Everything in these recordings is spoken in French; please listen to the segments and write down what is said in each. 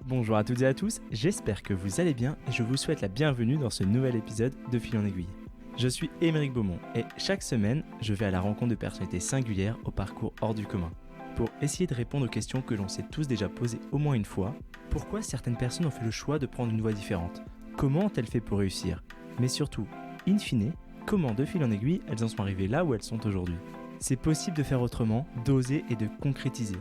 Bonjour à toutes et à tous, j'espère que vous allez bien et je vous souhaite la bienvenue dans ce nouvel épisode de Fil en aiguille. Je suis Émeric Beaumont et chaque semaine, je vais à la rencontre de personnalités singulières au parcours hors du commun. Pour essayer de répondre aux questions que l'on s'est tous déjà posées au moins une fois, pourquoi certaines personnes ont fait le choix de prendre une voie différente ? Comment ont-elles fait pour réussir ? Mais surtout, in fine, comment de fil en aiguille elles en sont arrivées là où elles sont aujourd'hui ? C'est possible de faire autrement, d'oser et de concrétiser.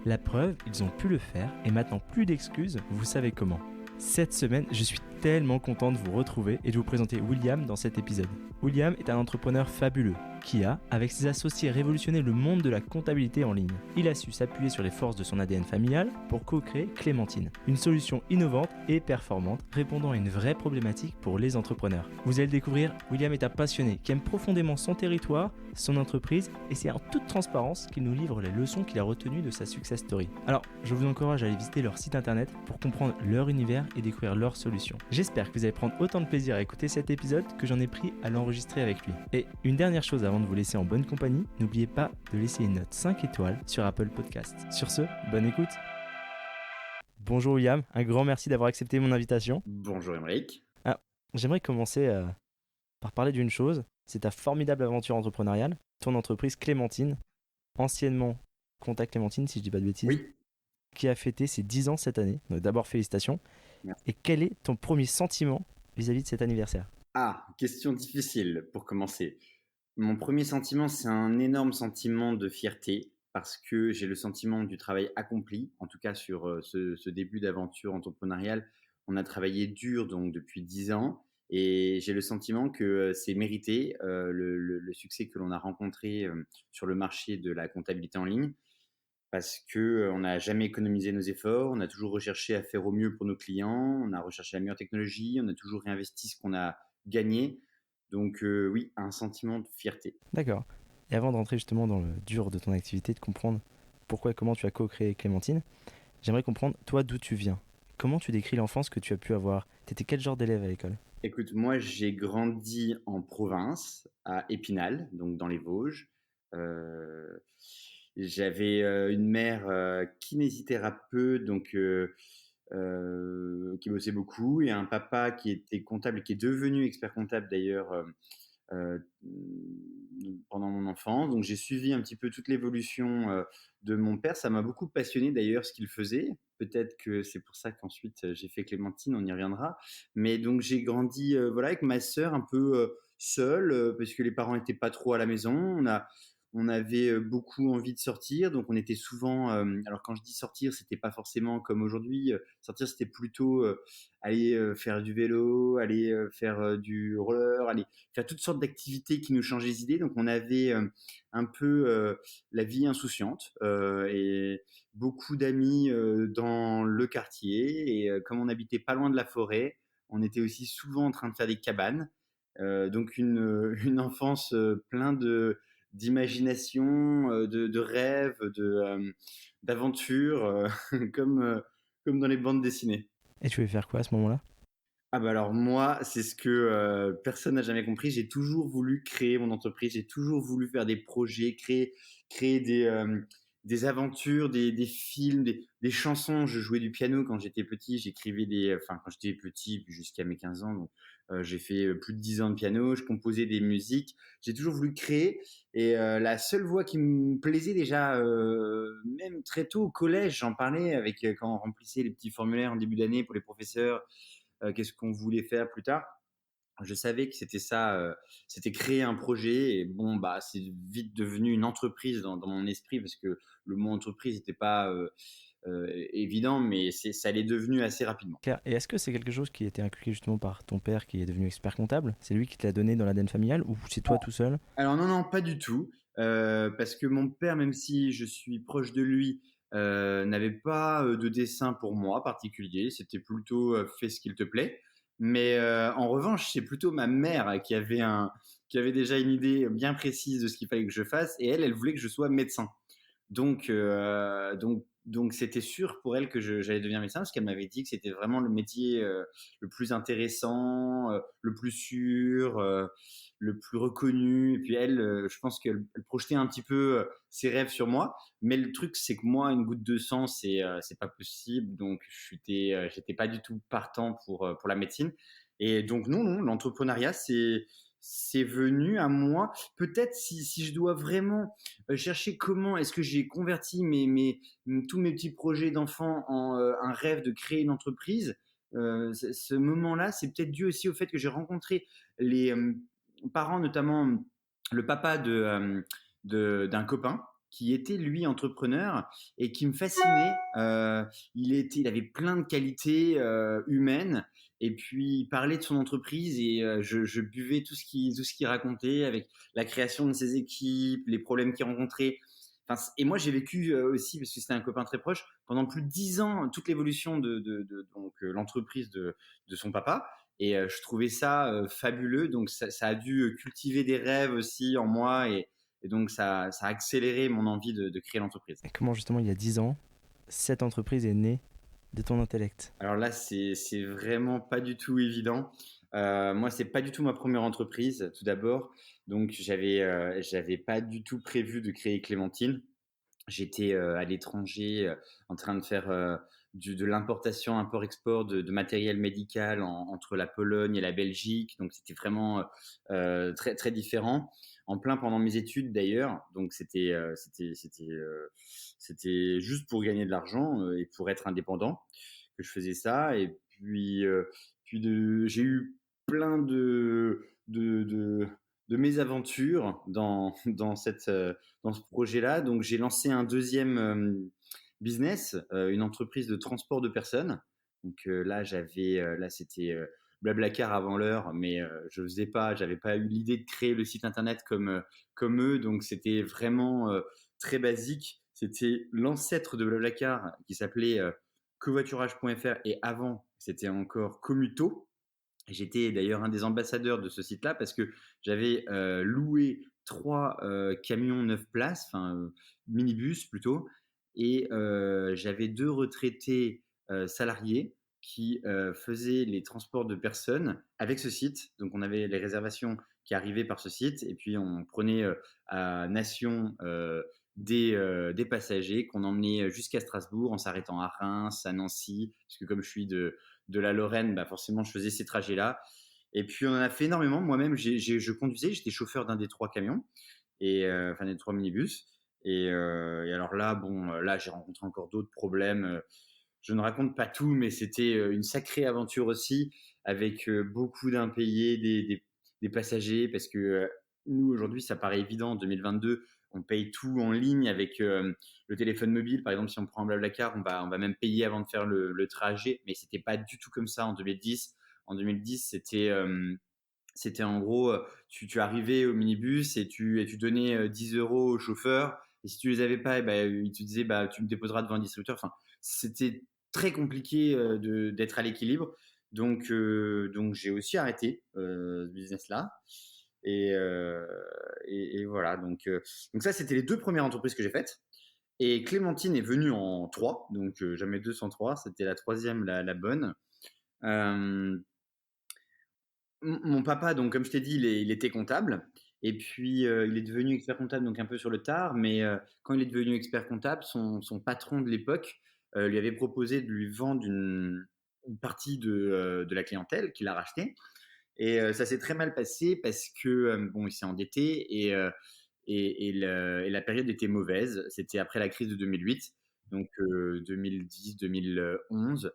La preuve, ils ont pu le faire et maintenant plus d'excuses, vous savez comment. Cette semaine, je suis tellement content de vous retrouver et de vous présenter William dans cet épisode. William est un entrepreneur fabuleux qui a, avec ses associés, révolutionné le monde de la comptabilité en ligne. Il a su s'appuyer sur les forces de son ADN familial pour co-créer Clémentine, une solution innovante et performante répondant à une vraie problématique pour les entrepreneurs. Vous allez le découvrir, William est un passionné qui aime profondément son territoire, son entreprise et c'est en toute transparence qu'il nous livre les leçons qu'il a retenues de sa success story. Alors, je vous encourage à aller visiter leur site internet pour comprendre leur univers et découvrir leurs solutions. J'espère que vous allez prendre autant de plaisir à écouter cet épisode que j'en ai pris à l'enregistrer avec lui. Et une dernière chose avant de vous laisser en bonne compagnie, n'oubliez pas de laisser une note 5 étoiles sur Apple Podcast. Sur ce, bonne écoute. Bonjour William, un grand merci d'avoir accepté mon invitation. Bonjour Émeric. J'aimerais commencer par parler d'une chose, c'est ta formidable aventure entrepreneuriale, ton entreprise Clémentine, anciennement Contact Clémentine si je dis pas de bêtises, Oui, qui a fêté ses 10 ans cette année. Donc d'abord félicitations. merci. Et quel est ton premier sentiment vis-à-vis de cet anniversaire ? Question difficile pour commencer. Mon premier sentiment, c'est un énorme sentiment de fierté parce que j'ai le sentiment du travail accompli, en tout cas sur ce début d'aventure entrepreneuriale. On a travaillé dur donc depuis 10 ans et j'ai le sentiment que c'est mérité le succès que l'on a rencontré sur le marché de la comptabilité en ligne. Parce que on n'a jamais économisé nos efforts, on a toujours recherché à faire au mieux pour nos clients, on a recherché la meilleure technologie, on a toujours réinvesti ce qu'on a gagné. Donc oui, un sentiment de fierté. D'accord. Et avant de rentrer justement dans le dur de ton activité, de comprendre pourquoi et comment tu as co-créé Clémentine, j'aimerais comprendre toi d'où tu viens. Comment tu décris l'enfance que tu as pu avoir ? T'étais quel genre d'élève à l'école ? Écoute, moi j'ai grandi en province, à Épinal, donc dans les Vosges. Euh, J'avais une mère kinésithérapeute, donc qui bossait beaucoup, et un papa qui était comptable, qui est devenu expert comptable d'ailleurs euh, pendant mon enfance. Donc j'ai suivi un petit peu toute l'évolution de mon père. Ça m'a beaucoup passionné d'ailleurs ce qu'il faisait. Peut-être que c'est pour ça qu'ensuite j'ai fait Clémentine, on y reviendra. Mais donc j'ai grandi voilà, avec ma sœur un peu seule parce que les parents n'étaient pas trop à la maison. On avait beaucoup envie de sortir, donc on était souvent. Alors quand je dis sortir, c'était pas forcément comme aujourd'hui. Sortir, c'était plutôt aller faire du vélo, aller faire du roller, aller faire toutes sortes d'activités qui nous changeaient les idées. Donc on avait un peu la vie insouciante et beaucoup d'amis dans le quartier. Et comme on n'habitait pas loin de la forêt, on était aussi souvent en train de faire des cabanes. Donc une enfance plein d'imagination, de rêves, d'aventures, comme dans les bandes dessinées. Et tu voulais faire quoi à ce moment-là ? Ah bah alors moi, c'est ce que personne n'a jamais compris. J'ai toujours voulu créer mon entreprise, j'ai toujours voulu faire des projets, créer des aventures, des films, des chansons. Je jouais du piano quand j'étais petit, j'écrivais enfin quand j'étais petit, puis jusqu'à mes 15 ans. Donc, j'ai fait plus de 10 ans de piano, je composais des musiques. J'ai toujours voulu créer. Et la seule voie qui me plaisait déjà, même très tôt au collège, j'en parlais avec quand on remplissait les petits formulaires en début d'année pour les professeurs qu'est-ce qu'on voulait faire plus tard. Je savais que c'était ça, c'était créer un projet et bon bah c'est vite devenu une entreprise dans mon esprit parce que le mot entreprise n'était pas évident, mais ça l'est devenu assez rapidement. Claire, et est-ce que c'est quelque chose qui a été inculqué justement par ton père qui est devenu expert comptable ? C'est lui qui te l'a donné dans l'ADN familial ou c'est toi tout seul ? Alors non, non, pas du tout. Parce que mon père, même si je suis proche de lui, n'avait pas de dessin pour moi particulier. C'était plutôt fais ce qu'il te plaît. Mais en revanche, c'est plutôt ma mère qui avait déjà une idée bien précise de ce qu'il fallait que je fasse. Et elle voulait que je sois médecin. Donc donc c'était sûr pour elle que j'allais devenir médecin parce qu'elle m'avait dit que c'était vraiment le métier, le plus intéressant, le plus sûr, le plus reconnu et puis elle, je pense qu'elle projetait un petit peu, ses rêves sur moi. Mais le truc, c'est que moi, une goutte de sang, c'est pas possible, donc j'étais pas du tout partant pour la médecine et donc non, non, l'entrepreneuriat, c'est venu à moi. Peut-être si je dois vraiment, chercher comment est-ce que j'ai converti tous mes petits projets d'enfant en, un rêve de créer une entreprise, ce moment-là, c'est peut-être dû aussi au fait que j'ai rencontré les, parents, notamment le papa d'un copain qui était lui entrepreneur et qui me fascinait. Il avait plein de qualités humaines et puis il parlait de son entreprise et je buvais tout ce qu'il racontait avec la création de ses équipes, les problèmes qu'il rencontrait. Enfin, et moi, j'ai vécu aussi, parce que c'était un copain très proche, pendant plus de 10 ans, toute l'évolution de donc, l'entreprise de son papa. Et je trouvais ça fabuleux. Donc, ça a dû cultiver des rêves aussi en moi. Et donc, ça a accéléré mon envie de créer l'entreprise. Et comment justement il y a 10 ans, cette entreprise est née de ton intellect? Alors là, c'est vraiment pas du tout évident. Moi, c'est pas du tout ma première entreprise, tout d'abord. Donc, j'avais pas du tout prévu de créer Clémentine. J'étais à l'étranger en train de faire de l'importation, import-export de matériel médical entre la Pologne et la Belgique. Donc, c'était vraiment très, très différent. En plein pendant mes études d'ailleurs. Donc, c'était juste pour gagner de l'argent et pour être indépendant que je faisais ça. Et j'ai eu plein de mésaventures dans ce projet-là. Donc, j'ai lancé un deuxième business, une entreprise de transport de personnes. Donc là, c'était Blablacar avant l'heure, mais j'avais pas eu l'idée de créer le site internet comme eux. Donc, c'était vraiment très basique. C'était l'ancêtre de Blablacar qui s'appelait covoiturage.fr et avant, c'était encore Commuto. J'étais d'ailleurs un des ambassadeurs de ce site-là parce que j'avais loué 3 camions 9 places, enfin minibus plutôt, et j'avais 2 retraités salariés qui faisaient les transports de personnes avec ce site. Donc on avait les réservations qui arrivaient par ce site et puis on prenait à Nation des passagers qu'on emmenait jusqu'à Strasbourg en s'arrêtant à Reims, à Nancy, parce que comme je suis de la Lorraine, bah forcément, je faisais ces trajets-là. Et puis, on en a fait énormément. Moi-même, je conduisais, j'étais chauffeur d'un des 3 camions, et enfin des 3 minibus. Et alors là, bon, là, j'ai rencontré encore d'autres problèmes. Je ne raconte pas tout, mais c'était une sacrée aventure aussi, avec beaucoup d'impayés des passagers, parce que nous, aujourd'hui, ça paraît évident, en 2022, on paye tout en ligne avec le téléphone mobile. Par exemple, si on prend un Blablacar, on va même payer avant de faire le trajet, mais c'était pas du tout comme ça en 2010. En 2010, c'était en gros, tu arrivais au minibus et tu donnais 10 euros au chauffeur. Et si tu les avais pas, eh ben, il te disait bah, tu me déposeras devant un distributeur. Enfin, c'était très compliqué d'être à l'équilibre. Donc j'ai aussi arrêté ce business-là. Et, euh, et voilà. Donc ça, c'était les 2 premières entreprises que j'ai faites. Et Clémentine est venue en 3, donc jamais 203. C'était la troisième, la bonne. Euh, Mon papa, donc comme je t'ai dit, il était comptable. Et puis, il est devenu expert comptable, donc un peu sur le tard. Mais quand il est devenu expert comptable, son patron de l'époque lui avait proposé de lui vendre une partie de la clientèle qu'il a rachetée. Et ça s'est très mal passé parce que, bon, il s'est endetté et la période était mauvaise. C'était après la crise de 2008, donc 2010-2011.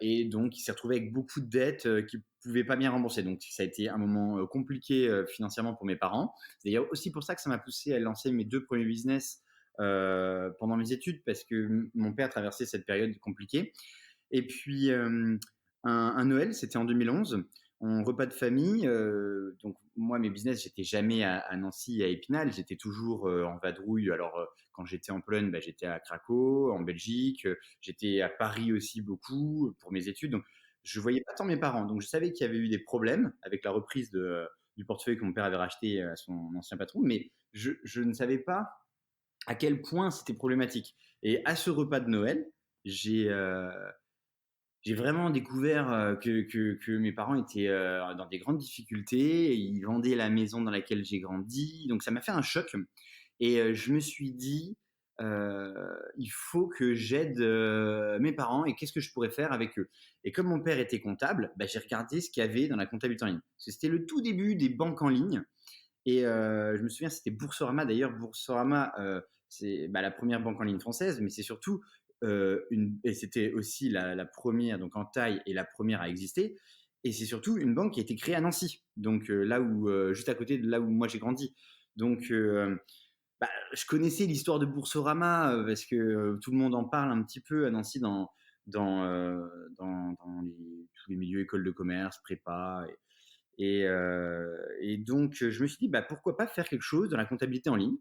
Et donc, il s'est retrouvé avec beaucoup de dettes qu'il ne pouvait pas bien rembourser. Donc, ça a été un moment compliqué financièrement pour mes parents. C'est d'ailleurs aussi pour ça que ça m'a poussé à lancer mes 2 premiers business pendant mes études, parce que mon père traversait cette période compliquée. Et puis, un Noël, c'était en 2011, en repas de famille. Donc, moi, mes business, j'étais jamais à Nancy, à Épinal. J'étais toujours en vadrouille. Alors, quand j'étais en Pologne, bah, j'étais à Craco, en Belgique. J'étais à Paris aussi beaucoup pour mes études. Donc, je voyais pas tant mes parents. Donc, je savais qu'il y avait eu des problèmes avec la reprise du portefeuille que mon père avait racheté à son ancien patron. Mais je ne savais pas à quel point c'était problématique. Et à ce repas de Noël, j'ai, heu, j'ai vraiment découvert, que mes parents étaient, dans des grandes difficultés. Ils vendaient la maison dans laquelle j'ai grandi, donc ça m'a fait un choc et je me suis dit: «Il faut que j'aide, mes parents et qu'est-ce que je pourrais faire avec eux?» Et comme mon père était comptable, bah, j'ai regardé ce qu'il y avait dans la comptabilité en ligne. Parce que c'était le tout début des banques en ligne et je me souviens, c'était Boursorama. D'ailleurs, Boursorama, c'est, bah, la première banque en ligne française, mais c'est surtout, une et c'était aussi la 1re donc en taille et la première à exister et c'est surtout une banque qui a été créée à Nancy, donc là où, juste à côté de là où moi j'ai grandi. Donc bah, je connaissais l'histoire de Boursorama, parce que, tout le monde en parle un petit peu à Nancy dans tous les milieux écoles de commerce, prépa et donc je me suis dit: «Bah, pourquoi pas faire quelque chose dans la comptabilité en ligne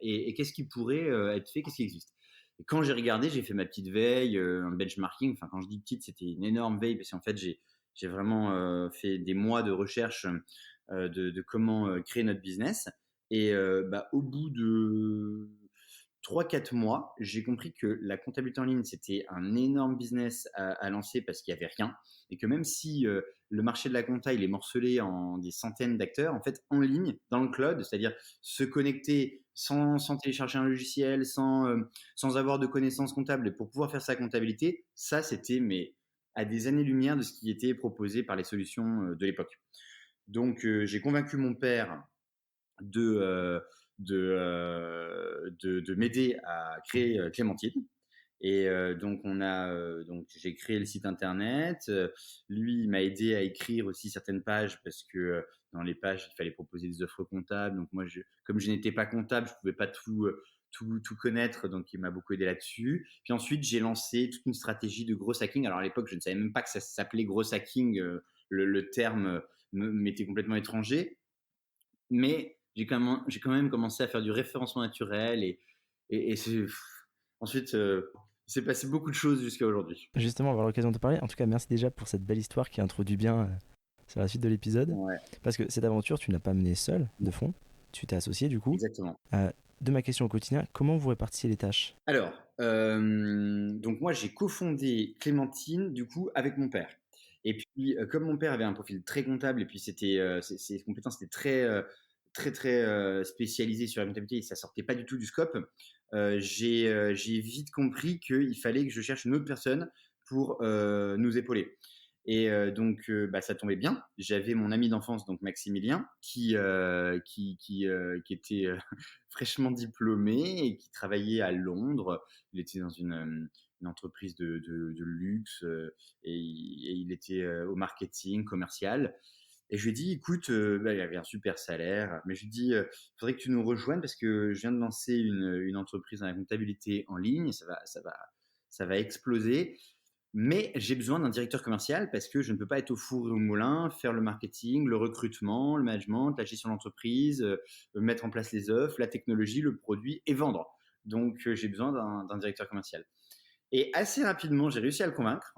et qu'est-ce qui pourrait, être fait? Qu'est-ce qui existe?» Et quand j'ai regardé, j'ai fait ma petite veille, un benchmarking. Enfin, quand je dis petite, c'était une énorme veille parce qu'en fait, j'ai vraiment, fait des mois de recherche, de comment, créer notre business et bah, au bout de 3 4 mois, j'ai compris que la comptabilité en ligne, c'était un énorme business à lancer parce qu'il y avait rien et que même si, le marché de la compta, il est morcelé en des centaines d'acteurs, en fait, en ligne, dans le cloud, c'est-à-dire se connecter sans télécharger un logiciel, sans avoir de connaissances comptables et pour pouvoir faire sa comptabilité, ça, c'était mais à des années-lumière de ce qui était proposé par les solutions, de l'époque. Donc j'ai convaincu mon père de, de m'aider à créer, Clémentine et donc donc j'ai créé le site internet, lui il m'a aidé à écrire aussi certaines pages parce que, dans les pages, il fallait proposer des offres comptables. Donc moi comme je n'étais pas comptable, je pouvais pas tout connaître, donc il m'a beaucoup aidé là-dessus. Puis ensuite, j'ai lancé toute une stratégie de gros hacking. Alors à l'époque, je ne savais même pas que ça s'appelait gros hacking, le terme, m'était complètement étranger. Mais j'ai quand même commencé à faire du référencement naturel et ensuite, il s'est passé beaucoup de choses jusqu'à aujourd'hui. Justement, on va avoir l'occasion de parler. En tout cas, merci déjà pour cette belle histoire qui introduit bien sur la suite de l'épisode. Ouais, Parce que cette aventure, tu ne l'as pas menée seule, de fond. Tu t'es associé du coup. exactement. De ma question au quotidien, comment vous répartissez les tâches? Alors, donc moi, j'ai cofondé Clémentine, du coup, avec mon père et puis, comme mon père avait un profil très comptable et puis c'était, ses compétences étaient très, spécialisées sur la comptabilité et ça sortait pas du tout du scope, j'ai vite compris qu'il fallait que je cherche une autre personne pour, nous épauler et donc bah, ça tombait bien. J'avais mon ami d'enfance, donc Maximilien, qui était, fraîchement diplômé et qui travaillait à Londres. Il était dans une entreprise de luxe, et il était, au marketing commercial et je lui ai dit: «Écoute», bah, il avait un super salaire, mais je lui ai dit: «Il faudrait que tu nous rejoignes parce que je viens de lancer une entreprise dans la comptabilité en ligne, ça va exploser, mais j'ai besoin d'un directeur commercial parce que je ne peux pas être au four et au moulin, faire le marketing, le recrutement, le management, la gestion d'entreprise, mettre en place les offres, la technologie, le produit et vendre. Donc j'ai besoin d'un directeur commercial». Et assez rapidement, j'ai réussi à le convaincre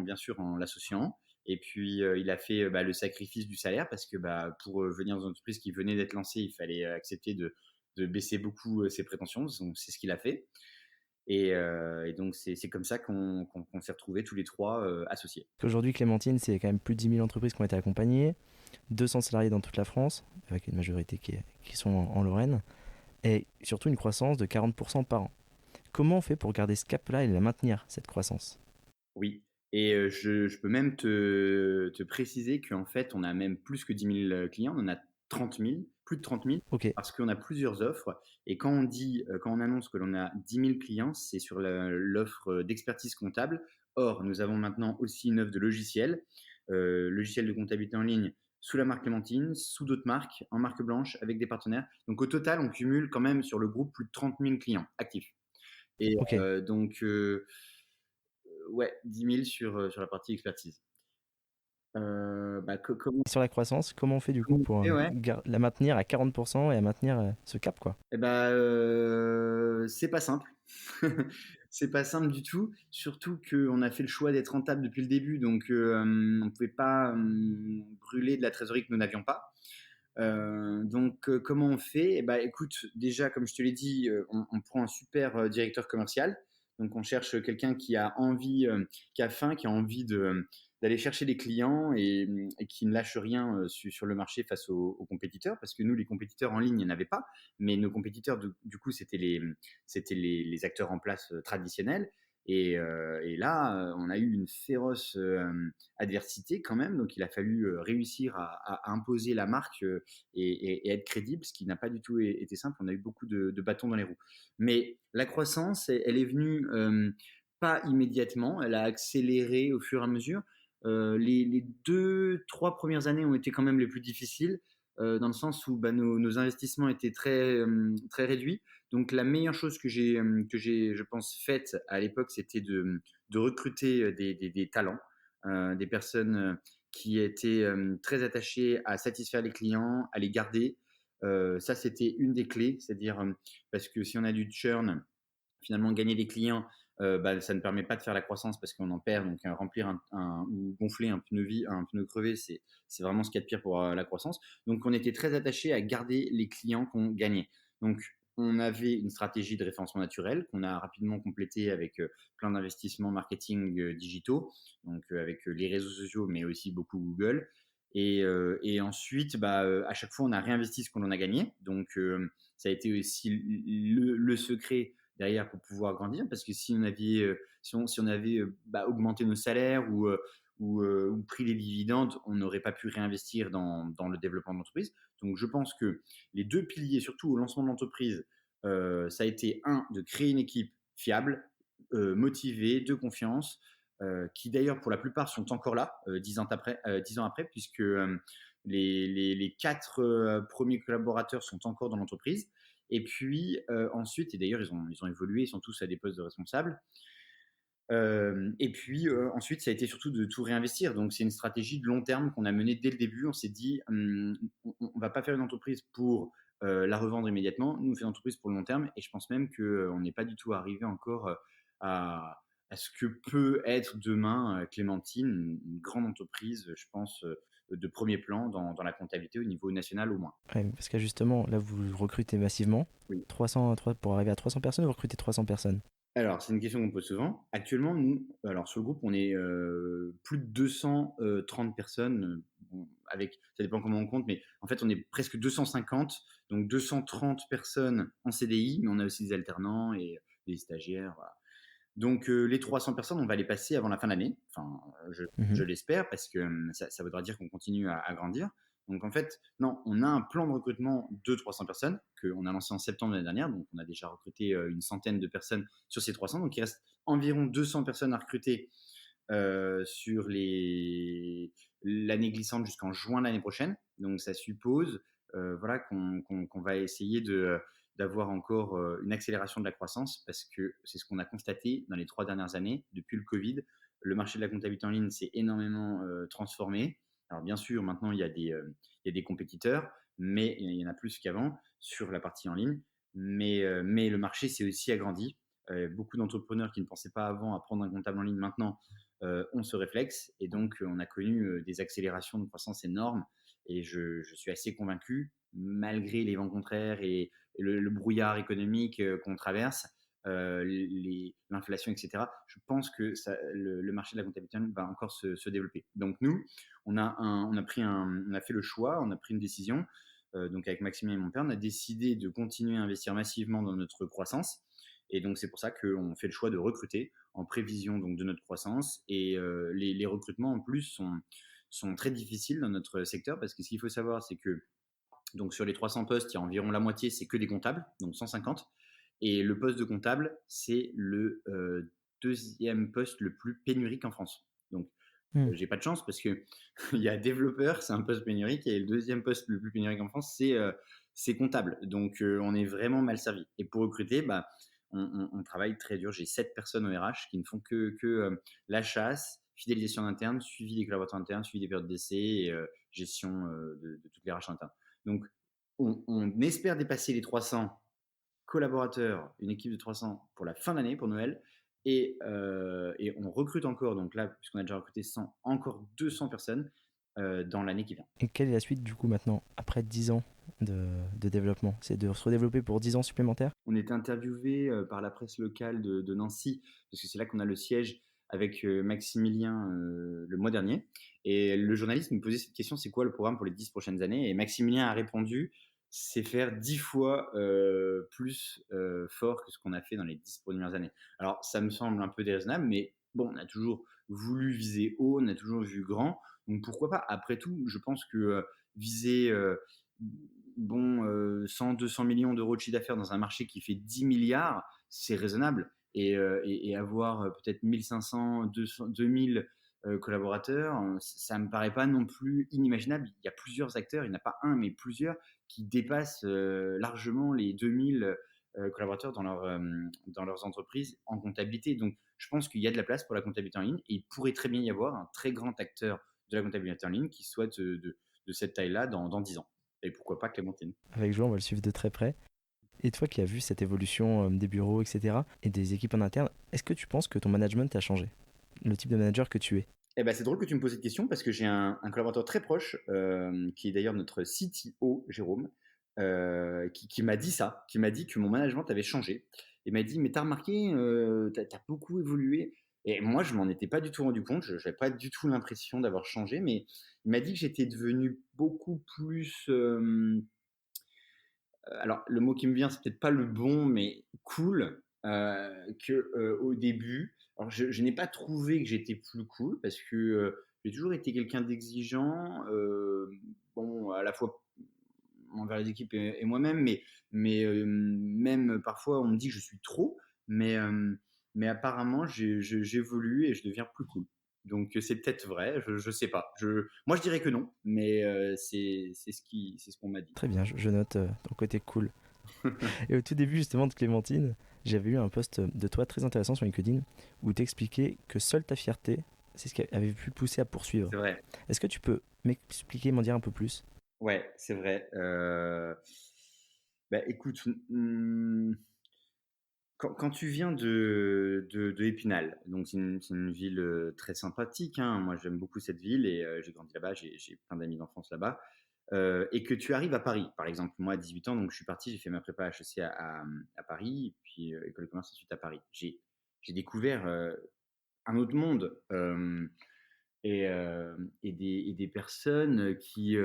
bien sûr en l'associant et puis, il a fait, bah, le sacrifice du salaire parce que, bah, pour, venir dans une entreprise qui venait d'être lancée, il fallait, accepter de baisser beaucoup, ses prétentions. Donc c'est ce qu'il a fait et donc c'est comme ça qu'on s'est retrouvés tous les 3 associés. Aujourd'hui, Clémentine, c'est quand même plus de 10 000 entreprises qui ont été accompagnées, 200 salariés dans toute la France, avec une majorité qui sont en Lorraine, et surtout une croissance de 40% par an. Comment on fait pour garder ce cap-là et la maintenir, cette croissance? Oui et je peux même te préciser qu'en fait, on a même plus que 10 000 clients, on en a 30 000, plus de 30 000, Ok, parce qu'on a plusieurs offres et quand on annonce que l'on a 10 000 clients, c'est sur l'offre d'expertise comptable. Or, nous avons maintenant aussi une offre de logiciel, logiciel de comptabilité en ligne sous la marque Clémentine, sous d'autres marques, en marque blanche, avec des partenaires. Donc au total, on cumule quand même sur le groupe plus de 30 000 clients actifs et ok. donc ouais, 10 000 sur la partie expertise. Bah, comment Et sur la croissance, comment on fait du coup comment pour on fait, ouais? la maintenir à 40% et à maintenir ce cap, quoi? Et bah, c'est pas simple. C'est pas simple du tout, surtout qu'on a fait le choix d'être rentable depuis le début, donc on pouvait pas, brûler de la trésorerie que nous n'avions pas. Comment on fait? Eh bah, écoute, déjà, comme je te l'ai dit, on prend un super, directeur commercial. Donc on cherche quelqu'un qui a envie, qui a faim, qui a envie d'aller chercher des clients et qui ne lâche rien, sur le marché face aux compétiteurs. Parce que nous, les compétiteurs en ligne, il n'y en avait pas, mais nos compétiteurs, du coup, c'était les acteurs en place, traditionnels. Et là, on a eu une féroce, adversité quand même. Donc il a fallu, réussir à imposer la marque, et être crédible, ce qui n'a pas du tout été simple. On a eu beaucoup de bâtons dans les roues. Mais la croissance, elle est venue, pas immédiatement, elle a accéléré au fur et à mesure. Les 2-3 premières années ont été quand même les plus difficiles, dans le sens où bah, nos investissements étaient très réduits. Donc la meilleure chose que j'ai, je pense, faite à l'époque, c'était de recruter, des talents, des personnes, qui étaient, très attachées à satisfaire les clients, à les garder. Ça, c'était une des clés, c'est-à-dire, parce que si on a du churn, finalement gagner des clients, bah, ça ne permet pas de faire la croissance parce qu'on en perd. Donc remplir ou gonfler un pneu crevé, c'est vraiment ce qu'il y a de pire pour, la croissance. Donc on était très attaché à garder les clients qu'on gagnait. Donc on avait une stratégie de référencement naturel qu'on a rapidement complétée avec, plein d'investissements marketing, digitaux, donc avec, les réseaux sociaux, mais aussi beaucoup Google. Et ensuite, bah, à chaque fois, on a réinvesti ce qu'on en a gagné. Donc ça a été aussi le secret derrière pour pouvoir grandir, parce que si on avait bah, augmenté nos salaires ou pris les dividendes, on n'aurait pas pu réinvestir dans le développement de l'entreprise. Donc je pense que les deux piliers, surtout au lancement de l'entreprise, ça a été de créer une équipe fiable, motivée, de confiance, qui d'ailleurs pour la plupart sont encore là 10 ans après, puisque les quatre, premiers collaborateurs sont encore dans l'entreprise. Et puis ensuite, et d'ailleurs ils ont évolué, ils sont tous à des postes de responsables. Et puis ensuite, ça a été surtout de tout réinvestir. Donc c'est une stratégie de long terme qu'on a menée dès le début. On s'est dit, on va pas faire une entreprise pour la revendre immédiatement. Nous, on fait une entreprise pour le long terme. Et je pense même qu'on n'est pas du tout arrivé encore à ce que peut être demain Clémentine, une grande entreprise, je pense, de premier plan dans la comptabilité au niveau national au moins. Ouais, parce que justement, là, vous recrutez massivement. Oui. Pour arriver à 300 personnes, vous recrutez 300 personnes. Alors, c'est une question qu'on me pose souvent. Actuellement, nous, alors sur le groupe, on est plus de 230 personnes. Bon, ça dépend comment on compte, mais en fait, on est presque 250, donc 230 personnes en CDI, mais on a aussi des alternants et des stagiaires. Voilà. Donc, les 300 personnes, on va les passer avant la fin de l'année. Enfin, je Mhm. l'espère, parce que ça voudra dire qu'on continue à grandir. Donc, en fait, non, on a un plan de recrutement de 300 personnes qu'on a lancé en septembre l'année dernière. Donc, on a déjà recruté une centaine de personnes sur ces 300. Donc, il reste environ 200 personnes à recruter sur l'année glissante jusqu'en juin l'année prochaine. Donc, ça suppose voilà, qu'on va essayer d'avoir encore une accélération de la croissance, parce que c'est ce qu'on a constaté dans les 3 dernières années. Depuis le Covid, le marché de la comptabilité en ligne s'est énormément transformé. Alors bien sûr, maintenant, il y a des compétiteurs, mais il y en a plus qu'avant sur la partie en ligne. Mais le marché s'est aussi agrandi. Beaucoup d'entrepreneurs qui ne pensaient pas avant à prendre un comptable en ligne maintenant ont ce réflexe. Et donc, on a connu des accélérations de croissance énormes. Et je suis assez convaincu, malgré les vents contraires et le brouillard économique qu'on traverse, l'inflation, etc., je pense que le marché de la comptabilité va encore se développer. Donc nous, on a fait le choix, on a pris une décision, donc avec Maxime et mon père, on a décidé de continuer à investir massivement dans notre croissance. Et donc c'est pour ça qu'on fait le choix de recruter en prévision donc de notre croissance. Et les recrutements en plus sont très difficiles dans notre secteur, parce que ce qu'il faut savoir, c'est que donc sur les 300 postes, il y a environ la moitié, c'est que des comptables, donc 150. Et le poste de comptable, c'est le deuxième poste le plus pénurique en France. Donc, Hmm. j'ai pas de chance, parce que il y a développeur, c'est un poste pénurique, et le deuxième poste le plus pénurique en France, c'est comptable. Donc, on est vraiment mal servi. Et pour recruter, bah, on travaille très dur. J'ai 7 personnes au RH qui ne font que la chasse, fidélisation interne, suivi des collaborateurs internes, suivi des périodes d'essai et gestion de toutes les RH internes. Donc, on espère dépasser les 300 collaborateurs, une équipe de 300 pour la fin d'année, pour Noël. Et on recrute encore, donc là, puisqu'on a déjà recruté 100, encore 200 personnes dans l'année qui vient. Et quelle est la suite du coup maintenant, après 10 ans de développement? C'est de se redévelopper pour 10 ans supplémentaires? On était interviewé par la presse locale de Nancy, parce que c'est là qu'on a le siège avec Maximilien le mois dernier. Et le journaliste nous posait cette question, c'est quoi le programme pour les 10 prochaines années? Et Maximilien a répondu, c'est faire 10 fois plus fort que ce qu'on a fait dans les 10 premières années. Alors ça me semble un peu déraisonnable, mais bon, on a toujours voulu viser haut, on a toujours vu grand, donc pourquoi pas? Après tout, je pense que viser 100-200 millions d'euros de chiffre d'affaires dans un marché qui fait 10 milliards, c'est raisonnable. Et avoir peut-être 1500, 200, 2000 collaborateurs, ça me paraît pas non plus inimaginable. Il y a plusieurs acteurs, il n'y en a pas un, mais plusieurs qui dépassent largement les 2000 collaborateurs dans leurs entreprises en comptabilité. Donc, je pense qu'il y a de la place pour la comptabilité en ligne et il pourrait très bien y avoir un très grand acteur de la comptabilité en ligne qui soit de cette taille-là dans 10 ans. Et pourquoi pas Clémentine? Avec Jo, on va le suivre de très près. Et toi qui as vu cette évolution des bureaux, etc., et des équipes en interne, est-ce que tu penses que ton management a changé? Le type de manager que tu es? Eh ben, c'est drôle que tu me poses cette question parce que j'ai un collaborateur très proche, qui est d'ailleurs notre CTO, Jérôme, qui m'a dit ça, qui m'a dit que mon management avait changé. Il m'a dit, mais t'as remarqué, t'as beaucoup évolué. Et moi, je m'en étais pas du tout rendu compte, je n'avais pas du tout l'impression d'avoir changé, mais il m'a dit que j'étais devenu beaucoup plus, alors le mot qui me vient, c'est peut-être pas le bon, mais cool que au début. Alors je n'ai pas trouvé que j'étais plus cool parce que j'ai toujours été quelqu'un d'exigeant, bon, à la fois envers les équipes et moi-même, mais même parfois on me dit que je suis trop, mais, mais apparemment j'évolue et je deviens plus cool. Donc c'est peut-être vrai, je sais pas. Moi je dirais que non, mais c'est ce qu'on m'a dit. Très bien, je note ton côté cool. Et au tout début justement de Clémentine, j'avais lu un post de toi très intéressant sur LinkedIn où t'expliquais que seule ta fierté, c'est ce qui avait pu te pousser à poursuivre. C'est vrai. Est-ce que tu peux m'expliquer, m'en dire un peu plus? Ouais, c'est vrai. Bah, écoute, quand tu viens de Épinal, donc c'est une ville très sympathique, hein. Moi, j'aime beaucoup cette ville et j'ai grandi là-bas, j'ai plein d'amis d'enfance là-bas. Et que tu arrives à Paris, par exemple. Moi, à 18 ans, donc je suis parti, j'ai fait ma prépa HEC à Paris, puis école de commerce ensuite à Paris. J'ai découvert un autre monde. Et des personnes qui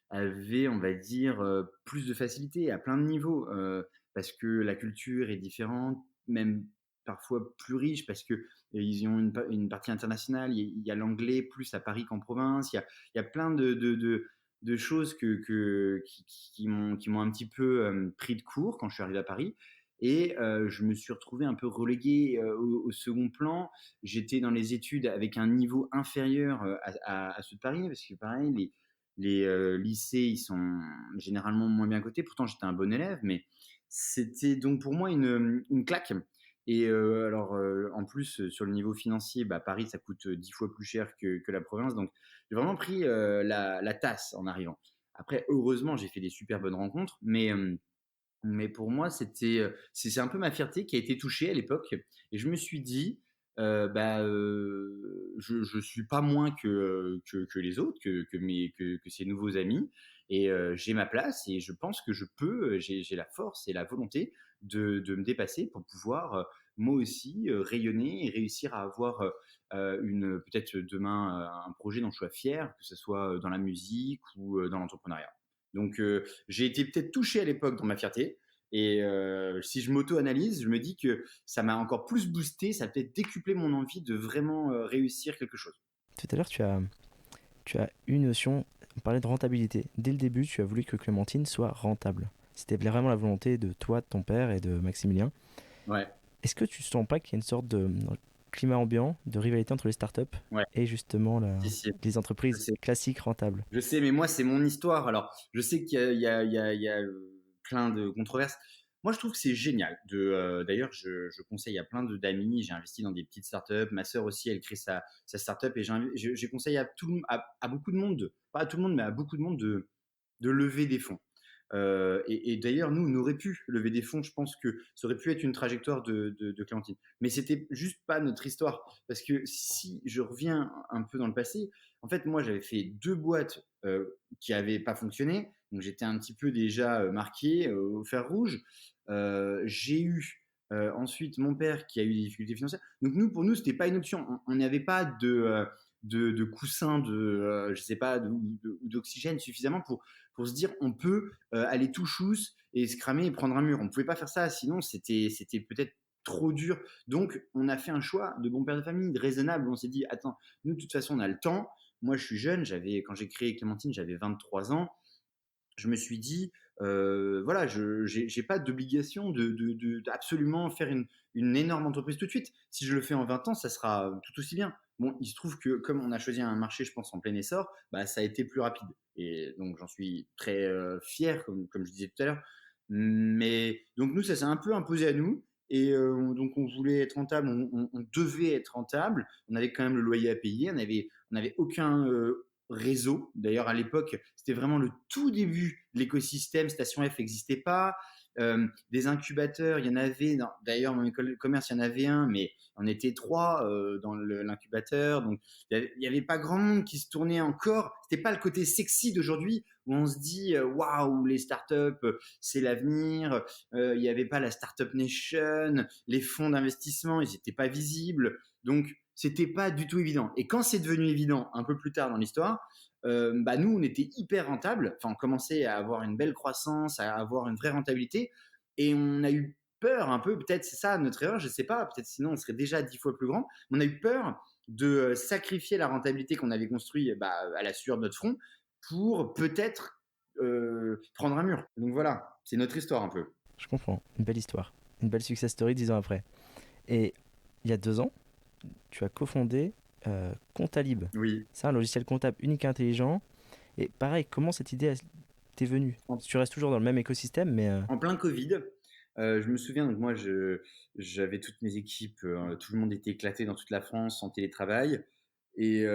avaient, on va dire, plus de facilité à plein de niveaux, parce que la culture est différente, même parfois plus riche, parce que ils ont une partie internationale. Il y a l'anglais plus à Paris qu'en province. Il y a plein de choses qui m'ont un petit peu pris de court quand je suis arrivé à Paris. Et je me suis retrouvé un peu relégué au second plan. J'étais dans les études avec un niveau inférieur à ceux de Paris, parce que pareil, les lycées, ils sont généralement moins bien cotés. Pourtant, j'étais un bon élève, mais c'était donc pour moi une claque. Et alors, en plus, sur le niveau financier, bah, Paris, ça coûte 10 fois plus cher que la province. Donc, j'ai vraiment pris la tasse en arrivant. Après, heureusement, j'ai fait des super bonnes rencontres, mais pour moi, c'est un peu ma fierté qui a été touchée à l'époque. Et je me suis dit, bah, je suis pas moins que les autres, que ces nouveaux amis. Et j'ai ma place et je pense que je peux, j'ai la force et la volonté de me dépasser pour pouvoir, moi aussi, rayonner et réussir à avoir peut-être demain un projet dont je sois fier, que ce soit dans la musique ou dans l'entrepreneuriat. Donc, j'ai été peut-être touché à l'époque dans ma fierté. Et si je m'auto-analyse, je me dis que ça m'a encore plus boosté, ça a peut-être décuplé mon envie de vraiment réussir quelque chose. Tout à l'heure, tu as une notion, on parlait de rentabilité. Dès le début, tu as voulu que Clémentine soit rentable. C'était vraiment la volonté de toi, de ton père et de Maximilien. Ouais, Est-ce que tu sens pas qu'il y a une sorte de climat ambiant, de rivalité entre les startups ouais, et justement si, si, les je entreprises sais. classiques rentables? Je sais, mais moi, c'est mon histoire. Alors, je sais qu'il y a, il y a, il y a, il y a, plein de controverses. Moi, je trouve que c'est génial. D'ailleurs, je conseille à plein d'amis. J'ai investi dans des petites startups. Ma sœur aussi, elle crée sa startup et j'ai conseillé à beaucoup de monde, pas à tout le monde, mais à beaucoup de monde de lever des fonds. Et d'ailleurs, nous, on aurait pu lever des fonds. Je pense que ça aurait pu être une trajectoire de Clémentine. Mais c'était juste pas notre histoire. Parce que si je reviens un peu dans le passé, en fait, moi, j'avais fait 2 boîtes qui n'avaient pas fonctionné. Donc, j'étais un petit peu déjà marqué au fer rouge. J'ai eu ensuite mon père qui a eu des difficultés financières. Donc, pour nous, c'était pas une option. On n'avait pas de coussin, je sais pas, d'oxygène suffisamment pour se dire on peut aller tout chousse et se cramer et prendre un mur. On ne pouvait pas faire ça, sinon c'était peut-être trop dur. Donc, on a fait un choix de bon père de famille, de raisonnable. On s'est dit, attends, nous, de toute façon, on a le temps. Moi, je suis jeune. Quand j'ai créé Clémentine, j'avais 23 ans. Je me suis dit, voilà, je n'ai pas d'obligation d'absolument faire une énorme entreprise tout de suite. Si je le fais en 20 ans, ça sera tout aussi bien. Bon, il se trouve que comme on a choisi un marché, je pense, en plein essor, bah, ça a été plus rapide. Et donc, j'en suis très fier, comme je disais tout à l'heure. Mais donc, nous, ça s'est un peu imposé à nous. Et donc, on voulait être rentable, on devait être rentable. On avait quand même le loyer à payer, on avait aucun réseau. D'ailleurs, à l'époque, c'était vraiment le tout début de l'écosystème. Station F n'existait pas. Des incubateurs, il y en avait. D'ailleurs, dans mon école de commerce, il y en avait un, mais on était 3 dans l'incubateur. Donc, il n'y avait pas grand monde qui se tournait encore. C'était pas le côté sexy d'aujourd'hui où on se dit waouh, les startups, c'est l'avenir. Il n'y avait pas la Startup Nation, les fonds d'investissement, ils n'étaient pas visibles. Donc, c'était pas du tout évident. Et quand c'est devenu évident un peu plus tard dans l'histoire, bah nous, on était hyper rentable. Enfin, on commençait à avoir une belle croissance, à avoir une vraie rentabilité. Et on a eu peur un peu, peut-être c'est ça notre erreur, je sais pas, peut-être sinon on serait déjà 10 fois plus grand. Mais on a eu peur de sacrifier la rentabilité qu'on avait construite à la sueur de notre front pour peut-être prendre un mur. Donc voilà, c'est notre histoire un peu. Je comprends, une belle histoire, une belle success story 10 ans après. Et il y a 2 ans, tu as cofondé Comptalib. Oui. C'est un logiciel comptable unique et intelligent. Et pareil, comment cette idée t'est venue? Tu restes toujours dans le même écosystème, mais... En plein Covid, je me souviens, donc moi, j'avais toutes mes équipes, tout le monde était éclaté dans toute la France en télétravail. Et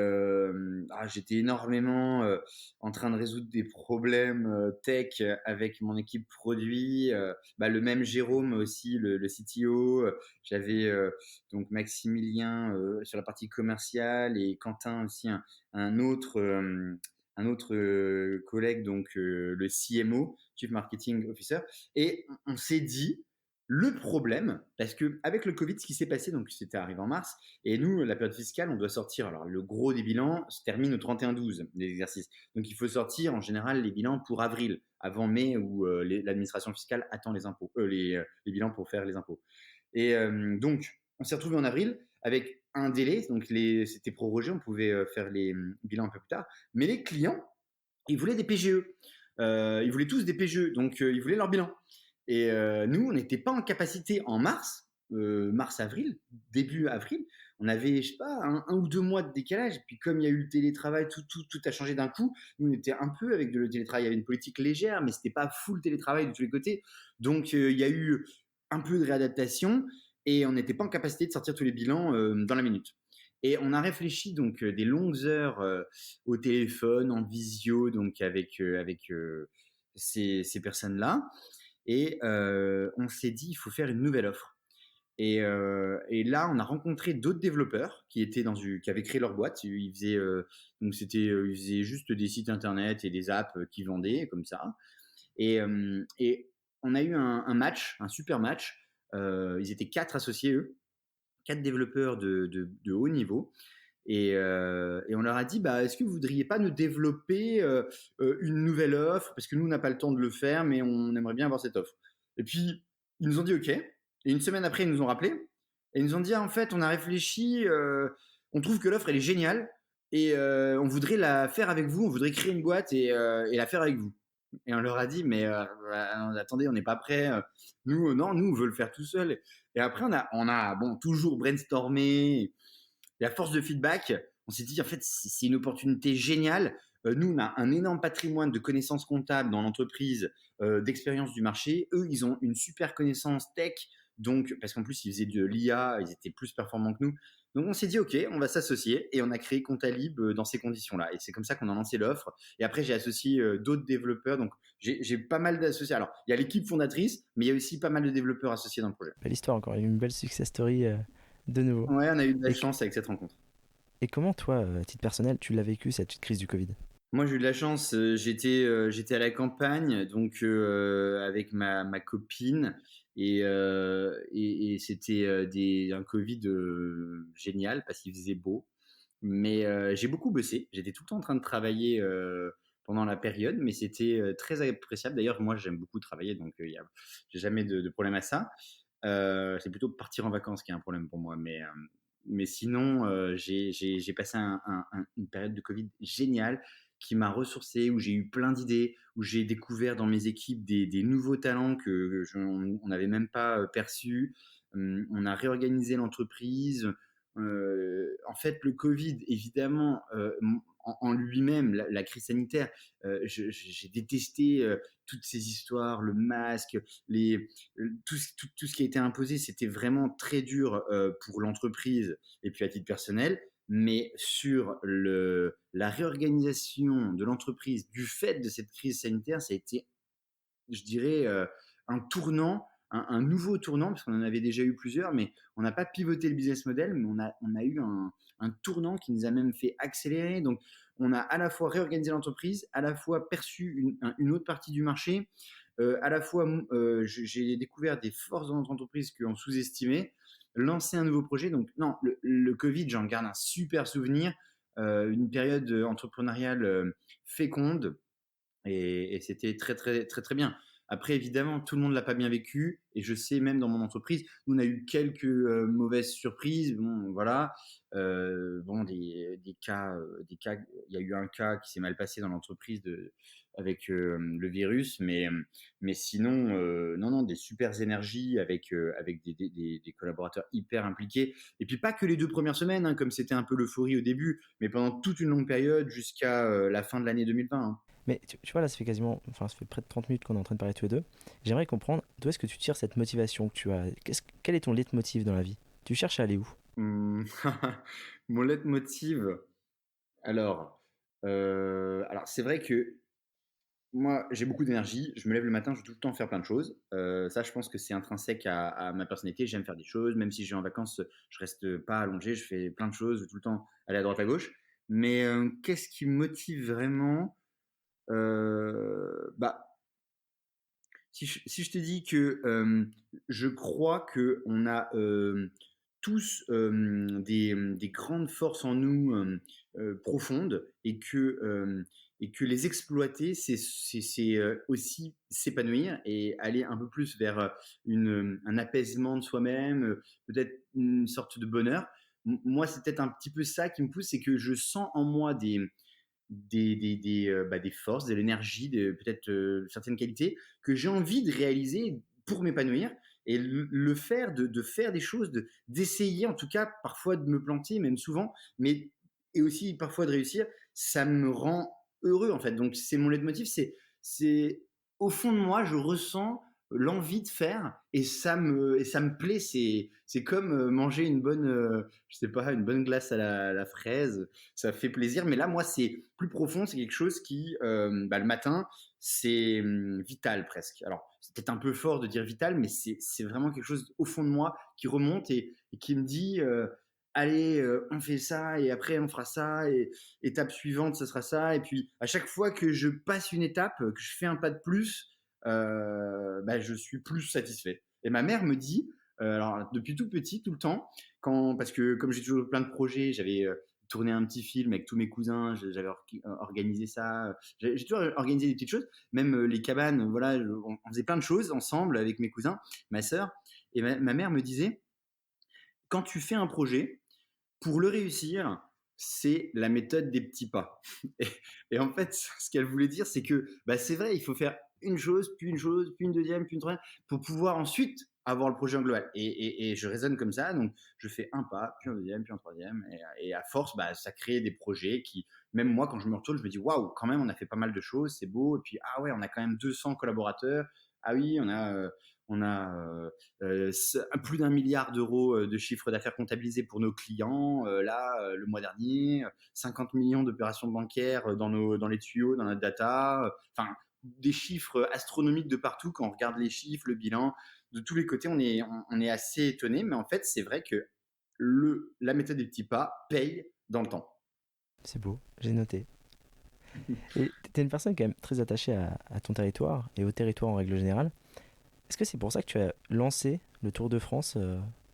j'étais énormément en train de résoudre des problèmes tech avec mon équipe produit. Le même Jérôme aussi, le CTO. J'avais donc Maximilien sur la partie commerciale et Quentin aussi, un autre, un autre collègue, donc le CMO, Chief Marketing Officer. Et on s'est dit, le problème, parce que avec le Covid, ce qui s'est passé, donc c'était arrivé en mars, et nous, la période fiscale, on doit sortir. Alors, le gros des bilans se termine au 31-12 des exercices. Donc, il faut sortir en général les bilans pour avril, avant mai, où l'administration fiscale attend les impôts, les bilans pour faire les impôts. Et donc, on s'est retrouvé en avril avec un délai. Donc, c'était prorogé, on pouvait faire les bilans un peu plus tard. Mais les clients, ils voulaient des PGE. Ils voulaient tous des PGE, donc ils voulaient leur bilan. Et nous, on n'était pas en capacité en mars-avril, début avril. On avait, je sais pas, un ou 2 mois de décalage. Et puis, comme il y a eu le télétravail, tout a changé d'un coup. Nous, on était un peu avec le télétravail. Il y avait une politique légère, mais c'était pas full télétravail de tous les côtés. Donc, il y a eu un peu de réadaptation et on n'était pas en capacité de sortir tous les bilans dans la minute. Et on a réfléchi donc des longues heures au téléphone, en visio, donc avec ces personnes-là. Et on s'est dit, il faut faire une nouvelle offre. Et là, on a rencontré d'autres développeurs qui avaient créé leur boîte. Ils faisaient juste des sites internet et des apps qui vendaient comme ça. Et on a eu un match, un super match. Ils étaient 4 associés, eux, 4 développeurs de haut niveau. Et on leur a dit, est-ce que vous voudriez pas nous développer une nouvelle offre? Parce que nous, on n'a pas le temps de le faire, mais on aimerait bien avoir cette offre. Et puis, ils nous ont dit OK. Et une semaine après, ils nous ont rappelé. Et ils nous ont dit, en fait, on a réfléchi, on trouve que l'offre, elle est géniale. Et on voudrait la faire avec vous, on voudrait créer une boîte et la faire avec vous. Et on leur a dit, mais attendez, on n'est pas prêts. Nous, non, nous, on veut le faire tout seul. Et après, on a toujours brainstormé. Et à force de feedback, on s'est dit, en fait, c'est une opportunité géniale. Nous, on a un énorme patrimoine de connaissances comptables dans l'entreprise, d'expérience du marché. Eux, ils ont une super connaissance tech. Donc, parce qu'en plus, ils faisaient de l'IA, ils étaient plus performants que nous. Donc on s'est dit: «OK, on va s'associer» et on a créé Comptalib, dans ces conditions-là et c'est comme ça qu'on a lancé l'offre et après j'ai associé, d'autres développeurs donc j'ai pas mal d'associés. Alors, il y a l'équipe fondatrice, mais il y a aussi pas mal de développeurs associés dans le projet. Belle histoire encore, une belle success story de nouveau. Ouais, on a eu de la Et, chance avec cette rencontre. et comment toi, à titre personnel, tu l'as vécu cette crise du Covid? Moi, j'ai eu de la chance, j'étais à la campagne, donc avec ma copine et c'était, un covid, génial parce qu'il faisait beau. Mais j'ai beaucoup bossé. J'étais tout le temps en train de travailler, pendant la période, mais c'était, très appréciable. D'ailleurs, moi, j'aime beaucoup travailler, donc j'ai jamais de problème à ça. C'est plutôt partir en vacances qui est un problème pour moi, mais sinon, j'ai passé une période de covid géniale qui m'a ressourcé, où j'ai eu plein d'idées, où j'ai découvert dans mes équipes des nouveaux talents que je on n'avait même pas, perçus. On a réorganisé l'entreprise. En fait, le covid, évidemment, en lui-même, la crise sanitaire, j'ai détesté, toutes ces histoires, le masque, les tout ce qui a été imposé, c'était vraiment très dur pour l'entreprise et puis à titre personnel. Mais sur la réorganisation de l'entreprise du fait de cette crise sanitaire, ça a été, je dirais, un tournant, un nouveau tournant, parce qu'on en avait déjà eu plusieurs, mais on n'a pas pivoté le business model, mais on a eu un tournant qui nous a même fait accélérer. Donc, on a à la fois réorganisé l'entreprise, à la fois perçu une autre partie du marché, à la fois, j'ai découvert des forces dans notre entreprise qu'on sous-estimait, lancé un nouveau projet. Donc, non, le Covid, j'en garde un super souvenir, une période entrepreneuriale féconde et c'était très, très, très, très bien. Après, évidemment, tout le monde l'a pas bien vécu et je sais même dans mon entreprise, nous on a eu quelques mauvaises surprises. Bon, voilà, bon, des cas. Il y a eu un cas qui s'est mal passé dans l'entreprise avec le virus, mais sinon, non, non, des super énergies avec des collaborateurs hyper impliqués. Et puis pas que les 2 premières semaines, hein, comme c'était un peu l'euphorie au début, mais pendant toute une longue période jusqu'à la fin de l'année 2020. Hein. Mais tu vois, là, ça fait quasiment, enfin, ça fait près de 30 minutes qu'on est en train de parler tous les deux. J'aimerais comprendre d'où est-ce que tu tires cette motivation que tu as. Quel est ton leitmotiv dans la vie? Tu cherches à aller où? Mmh. Mon leitmotiv, alors, alors c'est vrai que moi, j'ai beaucoup d'énergie, je me lève le matin, je veux tout le temps faire plein de choses. Ça, je pense que c'est intrinsèque à ma personnalité. J'aime faire des choses, même si je vais en vacances, je reste pas allongé, je fais plein de choses, je veux tout le temps aller à droite, à gauche. Mais, qu'est-ce qui me motive vraiment? Bah, si je te dis que je crois qu'on a tous des grandes forces en nous profondes et que les exploiter, c'est aussi s'épanouir et aller un peu plus vers un apaisement de soi-même, peut-être une sorte de bonheur. Moi, c'est peut-être un petit peu ça qui me pousse, c'est que je sens en moi des forces, de l'énergie, peut-être certaines qualités que j'ai envie de réaliser pour m'épanouir et le faire, de faire des choses, d'essayer en tout cas parfois de me planter, même souvent, mais et aussi parfois de réussir, ça me rend heureux en fait. Donc c'est mon leitmotiv, c'est au fond de moi, je ressens l'envie de faire et ça me plaît. C'est comme manger une bonne, je sais pas, une bonne glace à la fraise, ça fait plaisir. Mais là, moi, c'est plus profond, c'est quelque chose qui, le matin, c'est vital presque. Alors, c'est peut-être un peu fort de dire vital, mais c'est vraiment quelque chose au fond de moi qui remonte et qui me dit, allez, on fait ça et après on fera ça et étape suivante, ce sera ça. Et puis, à chaque fois que je passe une étape, que je fais un pas de plus, je suis plus satisfait. Et ma mère me dit, alors depuis tout petit, tout le temps, parce que comme j'ai toujours plein de projets, j'avais tourné un petit film avec tous mes cousins, j'avais organisé ça, j'ai toujours organisé des petites choses, même les cabanes, voilà, on faisait plein de choses ensemble avec mes cousins, ma sœur, et ma mère me disait, quand tu fais un projet, pour le réussir, c'est la méthode des petits pas. Et, et en fait, ce qu'elle voulait dire, c'est que c'est vrai, il faut faire une chose, puis une deuxième, puis une troisième, pour pouvoir ensuite avoir le projet en global. Et je raisonne comme ça, donc je fais un pas, puis un deuxième, puis un troisième, et à force, ça crée des projets qui, même moi, quand je me retourne, je me dis, waouh, quand même, on a fait pas mal de choses, c'est beau, et puis, ah ouais, on a quand même 200 collaborateurs, ah oui, On a plus d'1 milliard d'euros de chiffre d'affaires comptabilisé pour nos clients. Là, le mois dernier, 50 millions d'opérations bancaires dans les tuyaux, dans notre data. Enfin, des chiffres astronomiques de partout. Quand on regarde les chiffres, le bilan, de tous les côtés, on est assez étonné. Mais en fait, c'est vrai que la méthode des petits pas paye dans le temps. C'est beau, j'ai noté. Et tu es une personne quand même très attachée à ton territoire et au territoire en règle générale. Est-ce que c'est pour ça que tu as lancé le Tour de France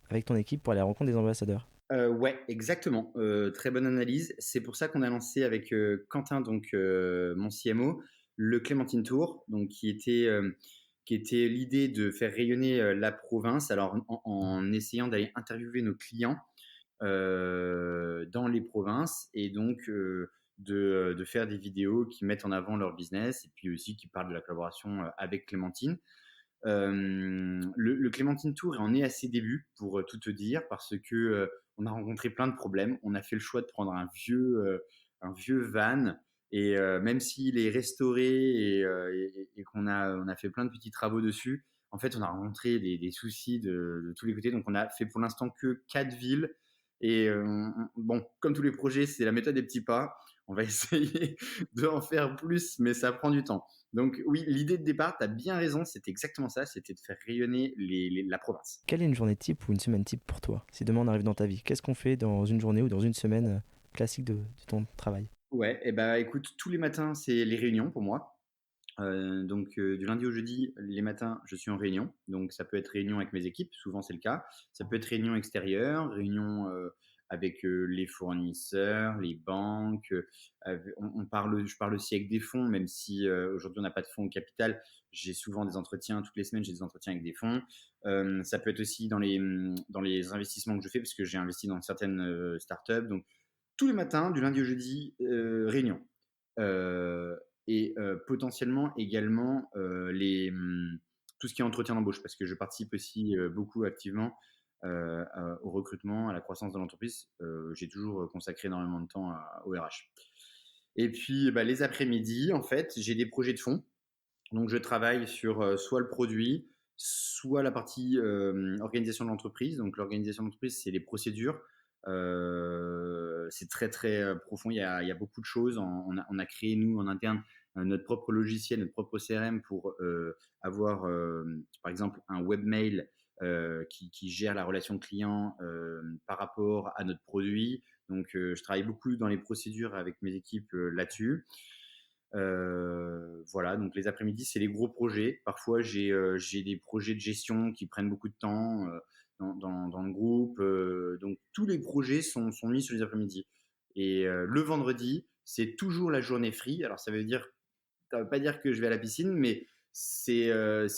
avec ton équipe pour aller à la rencontre des ambassadeurs? Ouais, exactement. Très bonne analyse. C'est pour ça qu'on a lancé avec Quentin, donc mon CMO, le Clémentine Tour, donc qui était l'idée de faire rayonner la province. Alors en essayant d'aller interviewer nos clients dans les provinces et donc de faire des vidéos qui mettent en avant leur business et puis aussi qui parlent de la collaboration avec Clémentine. Le Clémentine Tour en est à ses débuts, pour tout te dire, parce que on a rencontré plein de problèmes. On a fait le choix de prendre un vieux van. Et même s'il est restauré et qu'on a fait plein de petits travaux dessus, en fait, on a rencontré des soucis de tous les côtés. Donc, on a fait pour l'instant que 4 villes. Et bon, comme tous les projets, c'est la méthode des petits pas. On va essayer d'en faire plus, mais ça prend du temps. Donc oui, l'idée de départ, tu as bien raison, c'était exactement ça, c'était de faire rayonner la province. Quelle est une journée type ou une semaine type pour toi? Si demain on arrive dans ta vie, qu'est-ce qu'on fait dans une journée ou dans une semaine classique de ton travail? Ouais, et bah écoute, tous les matins, c'est les réunions pour moi. Donc du lundi au jeudi, les matins, je suis en réunion. Donc ça peut être réunion avec mes équipes, souvent c'est le cas. Ça peut être réunion extérieure, réunion avec les fournisseurs, les banques. Je parle aussi avec des fonds, même si aujourd'hui on n'a pas de fonds au capital. J'ai souvent des entretiens, toutes les semaines j'ai des entretiens avec des fonds. Ça peut être aussi dans les investissements que je fais, parce que j'ai investi dans certaines startups. Donc tous les matins, du lundi au jeudi, réunion. Euh, et potentiellement également tout ce qui est entretien d'embauche, parce que je participe aussi beaucoup activement au recrutement, à la croissance de l'entreprise. J'ai toujours consacré énormément de temps au RH. Et puis bah, les après-midi, en fait, j'ai des projets de fond. Donc je travaille sur soit le produit, soit la partie organisation de l'entreprise. Donc l'organisation de l'entreprise, c'est les procédures. C'est très très profond. Il y a beaucoup de choses. On a créé nous en interne notre propre logiciel, notre propre CRM pour avoir par exemple un webmail qui gère la relation client par rapport à notre produit. Donc je travaille beaucoup dans les procédures avec mes équipes là-dessus. Voilà, donc les après-midi, c'est les gros projets. Parfois, j'ai des projets de gestion qui prennent beaucoup de temps dans le groupe. Donc, tous les projets sont mis sur les après-midi. Et le vendredi, c'est toujours la journée free. Alors, ça veut pas dire que je vais à la piscine, mais c'est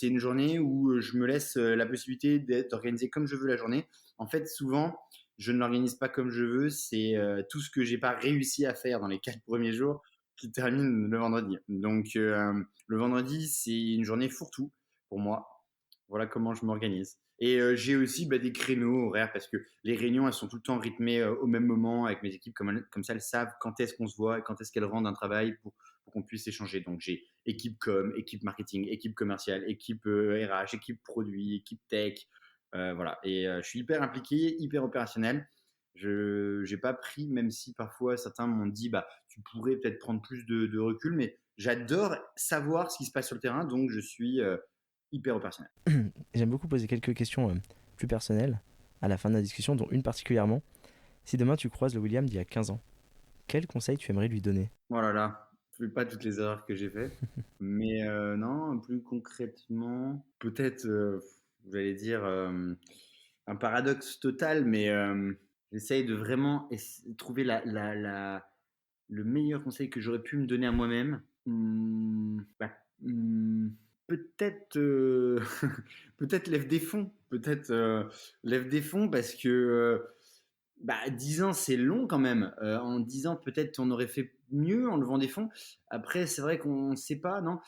une journée où je me laisse la possibilité d'être organisé comme je veux la journée. En fait, souvent, je ne l'organise pas comme je veux. C'est tout ce que j'ai pas réussi à faire dans les 4 premiers jours qui termine le vendredi. Donc, le vendredi, c'est une journée fourre-tout pour moi. Voilà comment je m'organise. Et j'ai aussi des créneaux horaires, parce que les réunions, elles sont tout le temps rythmées au même moment avec mes équipes. Comme ça, elles savent quand est-ce qu'on se voit et quand est-ce qu'elles rendent un travail pour qu'on puisse échanger. Donc, j'ai équipe com, équipe marketing, équipe commerciale, équipe RH, équipe produit, équipe tech. Voilà. Et je suis hyper impliqué, hyper opérationnel. Je n'ai pas pris, même si parfois certains m'ont dit tu pourrais peut-être prendre plus de recul, mais j'adore savoir ce qui se passe sur le terrain, donc je suis hyper opérationnel. J'aime beaucoup poser quelques questions plus personnelles à la fin de la discussion, dont une particulièrement. Si demain tu croises le William d'il y a 15 ans, quel conseil tu aimerais lui donner? Oh là là, je ne fais pas toutes les erreurs que j'ai faites, mais non, plus concrètement, peut-être, j'allais dire, un paradoxe total, mais j'essaye de vraiment trouver le meilleur conseil que j'aurais pu me donner à moi-même. Peut-être peut-être lève des fonds. Peut-être lève des fonds, parce que 10 ans, c'est long quand même. En 10 ans, peut-être on aurait fait mieux en levant des fonds. Après, c'est vrai qu'on ne sait pas, non?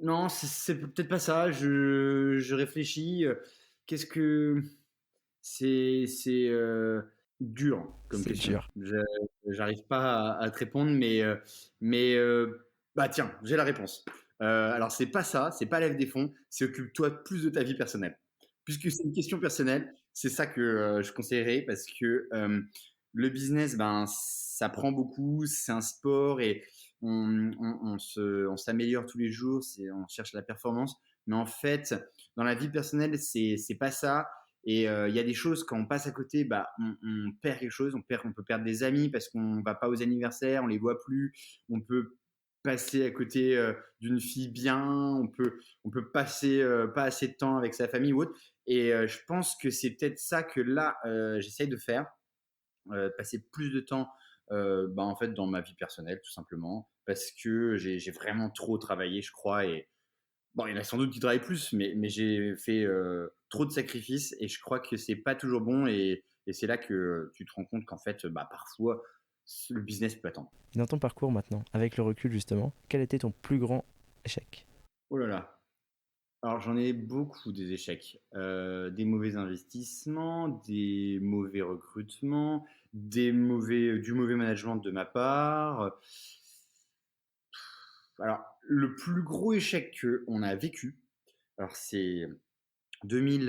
Non, c'est peut-être pas ça. Je réfléchis. Qu'est-ce que c'est dur comme C'est question. dur. J'arrive pas à te répondre, mais tiens, j'ai la réponse. Alors c'est pas ça, c'est pas lève des fonds, c'est occupe-toi plus de ta vie personnelle. Puisque c'est une question personnelle, c'est ça que, je conseillerais parce que, le business, ben, ça prend beaucoup, c'est un sport et on s'améliore tous les jours, on cherche la performance. Mais en fait, dans la vie personnelle, c'est pas ça et il y a des choses quand on passe à côté, bah, on perd quelque chose, on peut perdre des amis parce qu'on va pas aux anniversaires, on les voit plus. On peut passer à côté, d'une fille bien, on peut passer, pas assez de temps avec sa famille ou autre et je pense que c'est peut-être ça que là, j'essaye de faire, passer plus de temps, bah, en fait, dans ma vie personnelle, tout simplement, parce que j'ai vraiment trop travaillé, je crois et bon, il y en a sans doute qui travaillent plus, mais j'ai fait, trop de sacrifices et je crois que c'est pas toujours bon et c'est là que tu te rends compte qu'en fait, bah, parfois, le business peut attendre. Dans ton parcours maintenant, avec le recul justement, quel était ton plus grand échec? Oh là là! Alors j'en ai beaucoup des échecs, des mauvais investissements, des mauvais recrutements, du mauvais management de ma part. Alors le plus gros échec qu'on a vécu, alors c'est 2000,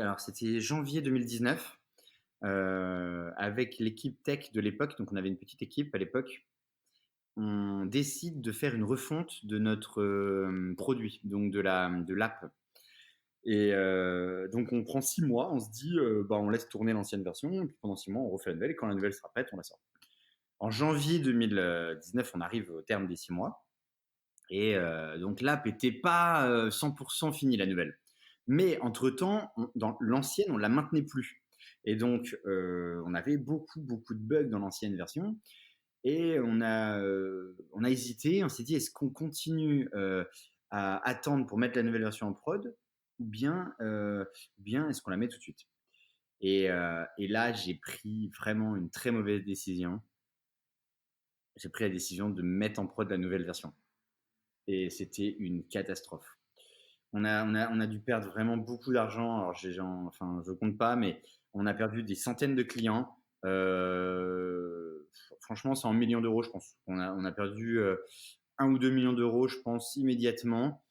alors c'était janvier 2019, avec l'équipe tech de l'époque, donc on avait une petite équipe à l'époque. On décide de faire une refonte de notre, produit, donc de l'app. Et donc on prend 6 mois, on se dit, bah, on laisse tourner l'ancienne version et puis pendant 6 mois, on refait la nouvelle et quand la nouvelle sera prête, on la sort. En janvier 2019, on arrive au terme des 6 mois et donc l'app était pas, 100 finie, la nouvelle. Mais entre-temps, dans l'ancienne, on la maintenait plus et donc on avait beaucoup, beaucoup de bugs dans l'ancienne version et on a hésité, on s'est dit: «Est-ce qu'on continue, à attendre pour mettre la nouvelle version en prod ou bien est-ce qu'on la met tout de suite?» Et là, j'ai pris vraiment une très mauvaise décision. J'ai pris la décision de mettre en prod la nouvelle version et c'était une catastrophe. On a dû perdre vraiment beaucoup d'argent. Alors enfin, je compte pas, mais on a perdu des centaines de clients. Franchement, c'est en millions d'euros, je pense. On a perdu 1 ou 2 millions d'euros, je pense, immédiatement.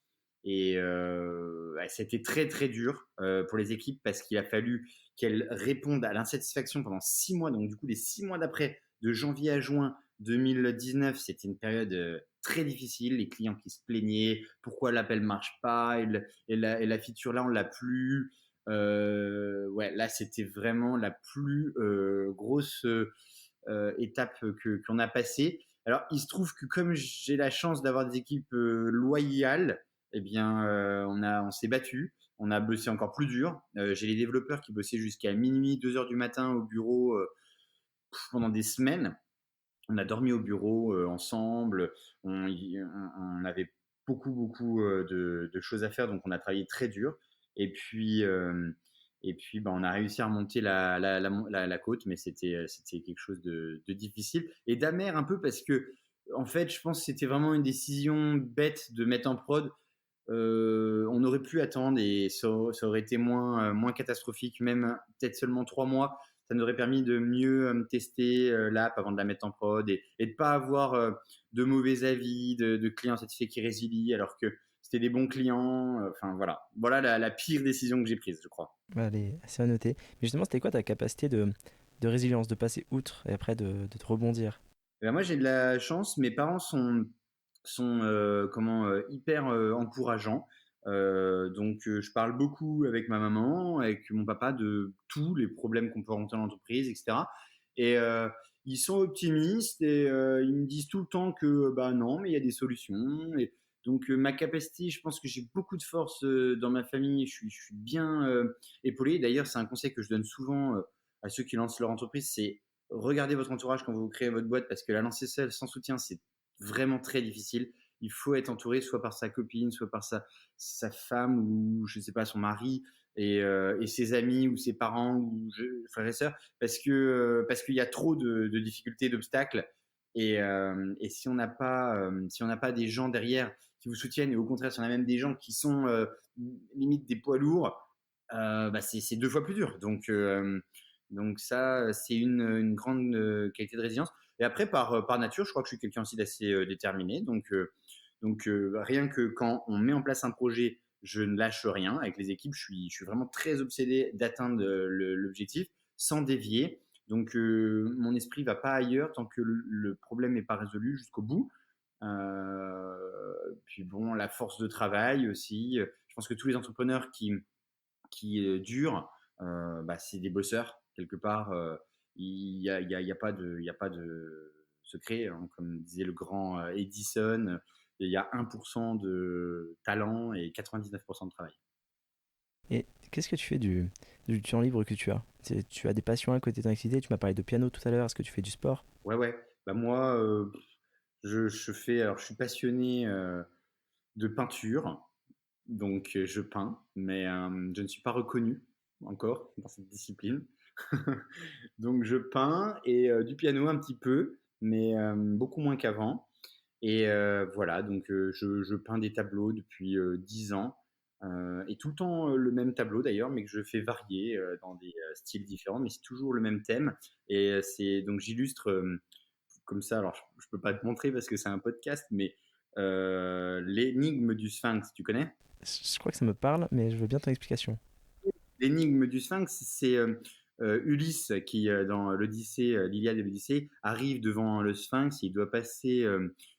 Et ouais, c'était très très dur pour les équipes parce qu'il a fallu qu'elles répondent à l'insatisfaction pendant 6 mois. Donc du coup, les 6 mois d'après, de janvier à juin 2019, c'était une période très difficile. Les clients qui se plaignaient, pourquoi l'appel marche pas, et la feature là, on l'a plus. Ouais, là, c'était vraiment la plus grosse étape qu'on a passée. Alors, il se trouve que comme j'ai la chance d'avoir des équipes loyales, eh bien, on s'est battu. On a bossé encore plus dur. J'ai les développeurs qui bossaient jusqu'à minuit, 2 heures du matin au bureau pendant des semaines. On a dormi au bureau ensemble. On avait beaucoup, beaucoup de choses à faire, donc on a travaillé très dur. Et puis, bah, on a réussi à remonter la côte, mais c'était quelque chose de difficile et d'amer un peu parce que, en fait, je pense que c'était vraiment une décision bête de mettre en prod. On aurait pu attendre et ça aurait été moins catastrophique, même peut-être seulement 3 mois. Ça nous aurait permis de mieux tester l'app avant de la mettre en prod et de pas avoir de mauvais avis, de clients satisfaits qui résilient alors que c'était des bons clients. Enfin voilà, voilà la pire décision que j'ai prise, je crois. Allez, c'est à noter. Mais justement, c'était quoi ta capacité de résilience, de passer outre et après de te rebondir? Eh ben, moi, j'ai de la chance. Mes parents sont hyper encourageants. Donc, je parle beaucoup avec ma maman, avec mon papa de tous les problèmes qu'on peut rencontrer dans l'entreprise, etc. Et ils sont optimistes et ils me disent tout le temps que bah non, mais il y a des solutions. Et donc, ma capacité, je pense que j'ai beaucoup de force dans ma famille. Je suis bien épaulé. D'ailleurs, c'est un conseil que je donne souvent à ceux qui lancent leur entreprise, c'est regardez votre entourage quand vous créez votre boîte parce que la lancer seule, sans soutien, c'est vraiment très difficile. Il faut être entouré soit par sa copine, soit par sa femme ou je ne sais pas, son mari et ses amis ou ses parents ou frères et sœurs parce qu'il y a trop de difficultés, d'obstacles et si on n'a pas des gens derrière qui vous soutiennent et au contraire si on a même des gens qui sont limite des poids lourds, bah c'est 2 fois plus dur. Donc Donc ça, c'est une grande qualité de résilience. Et après, par nature, je crois que je suis quelqu'un aussi d'assez déterminé. Donc, rien que quand on met en place un projet, je ne lâche rien. Avec les équipes, je suis vraiment très obsédé d'atteindre l'objectif sans dévier. Donc, mon esprit va pas ailleurs tant que le problème n'est pas résolu jusqu'au bout. Puis bon, la force de travail aussi. Je pense que tous les entrepreneurs qui durent, c'est des bosseurs quelque part. Il y a pas de secret, hein. Comme disait le grand Edison, il y a 1% de talent et 99% de travail. Et qu'est-ce que tu fais du temps libre que tu as? Tu as des passions à côté de ton activité? Tu m'as parlé de piano tout à l'heure. Est-ce que tu fais du sport? Ouais, ouais. Bah moi, alors je suis passionné de peinture, donc je peins, mais je ne suis pas reconnu encore dans cette discipline. Donc je peins et du piano un petit peu, mais beaucoup moins qu'avant. Et voilà, donc je peins des tableaux depuis 10 ans. Et tout le temps le même tableau d'ailleurs, mais que je fais varier dans des styles différents, mais c'est toujours le même thème. Et c'est donc j'illustre comme ça. Alors je peux pas te montrer parce que c'est un podcast, mais l'énigme du Sphinx, tu connais? Je crois que ça me parle, mais je veux bien ton explication. L'énigme du Sphinx, c'est Ulysse qui, dans l'Odyssée, l'Iliade et l'Odyssée, arrive devant le Sphinx. Il doit passer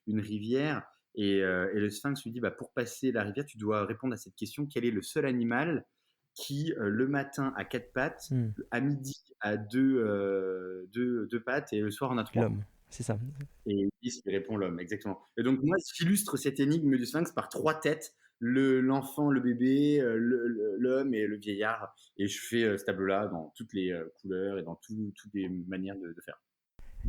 une rivière et le Sphinx lui dit bah, pour passer la rivière, tu dois répondre à cette question. Quel est le seul animal qui, le matin, a 4 pattes, à midi, a deux pattes et le soir, en a 3? L'homme, c'est ça. Et Ulysse lui répond l'homme, exactement. Et donc, moi, j'illustre cette énigme du Sphinx par 3 têtes, l'enfant, le bébé, l'homme et le vieillard. Et je fais ce tableau-là dans toutes les couleurs et dans toutes les manières de faire.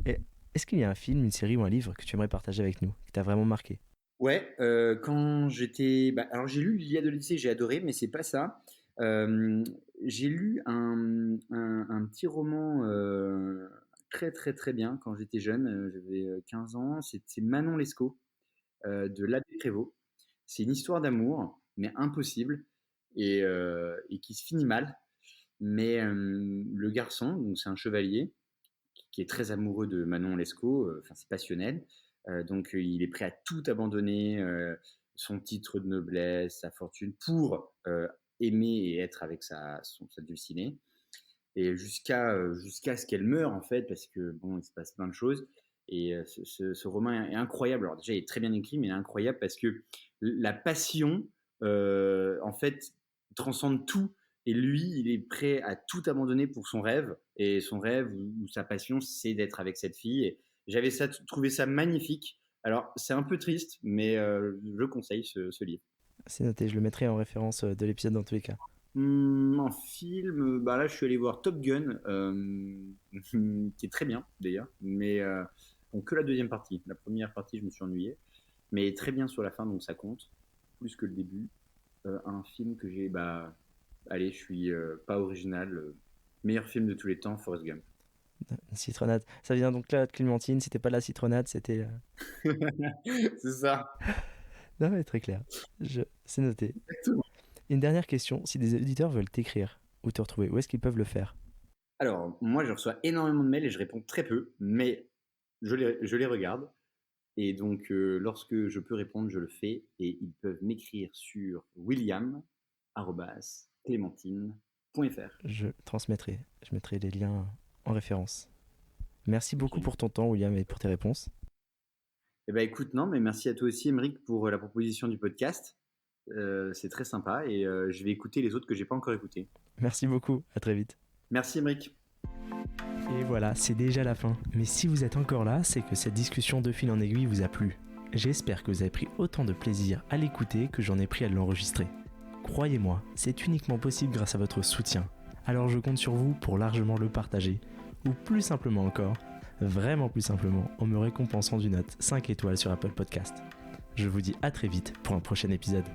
Et est-ce qu'il y a un film, une série ou un livre que tu aimerais partager avec nous, qui t'a vraiment marqué? Ouais, quand j'étais. Alors, j'ai lu l'Iliade de l'Odyssée, j'ai adoré, mais c'est pas ça. J'ai lu un petit roman très, très, très bien quand j'étais jeune. J'avais 15 ans. C'est Manon Lescaut de l'abbé Prévost. C'est une histoire d'amour, mais impossible, et qui se finit mal. Mais le garçon, donc c'est un chevalier, qui est très amoureux de Manon Lescaut, enfin c'est passionnel, donc il est prêt à tout abandonner, son titre de noblesse, sa fortune, pour aimer et être avec sa dulcinée, et jusqu'à ce qu'elle meure en fait, parce que bon, il se passe plein de choses. Et ce roman est incroyable. Alors déjà, il est très bien écrit, mais il est incroyable parce que la passion, en fait, transcende tout. Et lui, il est prêt à tout abandonner pour son rêve. Et son rêve ou sa passion, c'est d'être avec cette fille. Et j'avais trouvé ça magnifique. Alors, c'est un peu triste, mais je conseille ce livre. C'est noté, je le mettrai en référence de l'épisode dans tous les cas. En film, bah là, je suis allé voir Top Gun, qui est très bien d'ailleurs, mais bon, que la deuxième partie. La première partie, je me suis ennuyé, mais très bien sur la fin, donc ça compte, plus que le début. Un film que j'ai, bah, allez, je suis pas original, meilleur film de tous les temps, Forrest Gump. Une citronnade. Ça vient donc là de Clémentine, c'était pas de la citronnade, c'était... C'est ça. Non mais très clair, c'est noté. Exactement. Une dernière question, si des auditeurs veulent t'écrire ou te retrouver, où est-ce qu'ils peuvent le faire? Alors, moi, je reçois énormément de mails et je réponds très peu, mais je les regarde. Et donc, lorsque je peux répondre, je le fais. Et ils peuvent m'écrire sur william@clémentine.fr. Je transmettrai, je mettrai les liens en référence. Merci beaucoup Ok. pour ton temps, William, et pour tes réponses. Eh ben, écoute, non, mais merci à toi aussi, Émeric, pour la proposition du podcast. C'est très sympa et je vais écouter les autres que j'ai pas encore écoutés. Merci beaucoup, à très vite. Merci, Émeric. Et voilà, c'est déjà la fin. Mais si vous êtes encore là, c'est que cette discussion de fil en aiguille vous a plu. J'espère que vous avez pris autant de plaisir à l'écouter que j'en ai pris à l'enregistrer. Croyez-moi, c'est uniquement possible grâce à votre soutien. Alors je compte sur vous pour largement le partager. Ou plus simplement encore, vraiment plus simplement, en me récompensant d'une note 5 étoiles sur Apple Podcast. Je vous dis à très vite pour un prochain épisode.